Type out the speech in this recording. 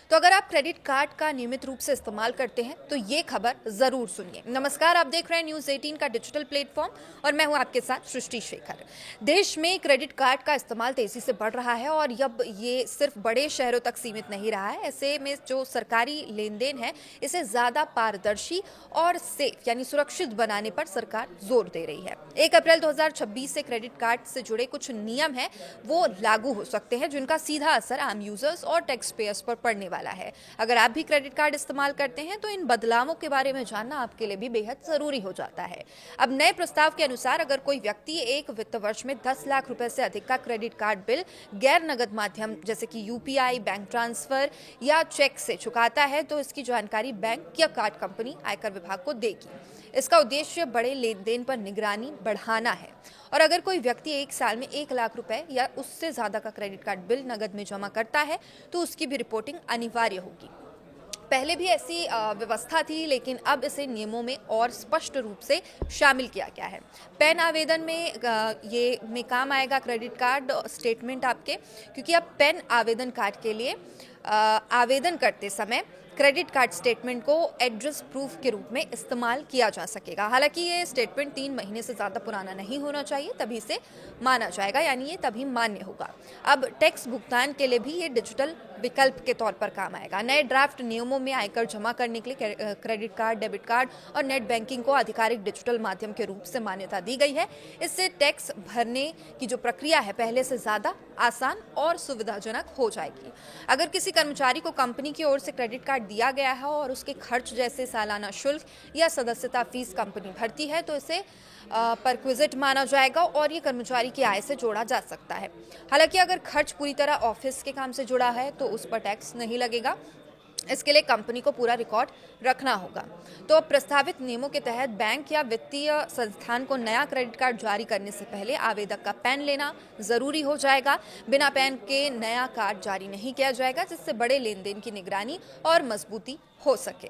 तो अगर आप क्रेडिट कार्ड का नियमित रूप से इस्तेमाल करते हैं तो ये खबर जरूर सुनिए। नमस्कार, आप देख रहे हैं न्यूज़ 18 का डिजिटल प्लेटफॉर्म और मैं हूं आपके साथ सृष्टि शेखर। देश में क्रेडिट कार्ड का इस्तेमाल तेजी से बढ़ रहा है और अब ये सिर्फ बड़े शहरों तक सीमित नहीं रहा है। ऐसे में जो सरकारी लेन देन है इसे ज्यादा पारदर्शी और सेफ यानी सुरक्षित बनाने पर सरकार जोर दे रही है। 1 अप्रैल 2026 से क्रेडिट कार्ड से जुड़े कुछ नियम हैं वो लागू हो सकते हैं, जिनका सीधा असर आम यूजर्स और टैक्स पेयर्स पर पड़ने वाला है। अगर आप भी क्रेडिट कार्ड इस्तेमाल करते हैं तो इन बदलावों के बारे में जानना आपके लिए भी बेहद जरूरी हो जाता है। अब नए प्रस्ताव के अनुसार अगर कोई व्यक्ति एक वित्त वर्ष में 10 लाख रुपए से अधिक का क्रेडिट कार्ड बिल गैर नगद माध्यम जैसे कि यूपीआई, बैंक ट्रांसफर या चेक से चुकाता है तो इसकी जानकारी बैंक या कार्ड कंपनी आयकर विभाग को देगी। इसका उद्देश्य बड़े लेन देन पर निगरानी बढ़ाना है। और अगर कोई व्यक्ति एक साल में 1 लाख रुपए या उससे ज्यादा का क्रेडिट कार्ड बिल नगद में जमा करता है तो उसकी भी रिपोर्टिंग अनिवार्य होगी। पहले भी ऐसी व्यवस्था थी, लेकिन अब इसे नियमों में और स्पष्ट रूप से शामिल किया गया है। पैन आवेदन में ये में काम आएगा क्रेडिट कार्ड स्टेटमेंट आपके, क्योंकि अब पैन आवेदन कार्ड के लिए आवेदन करते समय क्रेडिट कार्ड स्टेटमेंट को एड्रेस प्रूफ के रूप में इस्तेमाल किया जा सकेगा। हालांकि ये स्टेटमेंट 3 महीने से ज़्यादा पुराना नहीं होना चाहिए, तभी इसे माना जाएगा, यानी ये तभी मान्य होगा। अब टैक्स भुगतान के लिए भी ये डिजिटल विकल्प के तौर पर काम आएगा। नए ड्राफ्ट नियमों में आयकर जमा करने के लिए क्रेडिट कार्ड, डेबिट कार्ड और नेट बैंकिंग को आधिकारिक डिजिटल माध्यम के रूप से मान्यता दी गई है। इससे टैक्स भरने की जो प्रक्रिया है पहले से ज़्यादा आसान और सुविधाजनक हो जाएगी। अगर किसी कर्मचारी को कंपनी की ओर से क्रेडिट कार्ड दिया गया है और उसके खर्च जैसे सालाना शुल्क या सदस्यता फीस कंपनी भरती है तो इसे परक्विजिट माना जाएगा और ये कर्मचारी की आय से जोड़ा जा सकता है। हालांकि अगर खर्च पूरी तरह ऑफिस के काम से जुड़ा है तो उस पर टैक्स नहीं लगेगा। इसके लिए कंपनी को पूरा रिकॉर्ड रखना होगा। तो प्रस्तावित नियमों के तहत बैंक या वित्तीय संस्थान को नया क्रेडिट कार्ड जारी करने से पहले आवेदक का पैन लेना जरूरी हो जाएगा। बिना पैन के नया कार्ड जारी नहीं किया जाएगा, जिससे बड़े लेन देन की निगरानी और मजबूती हो सके।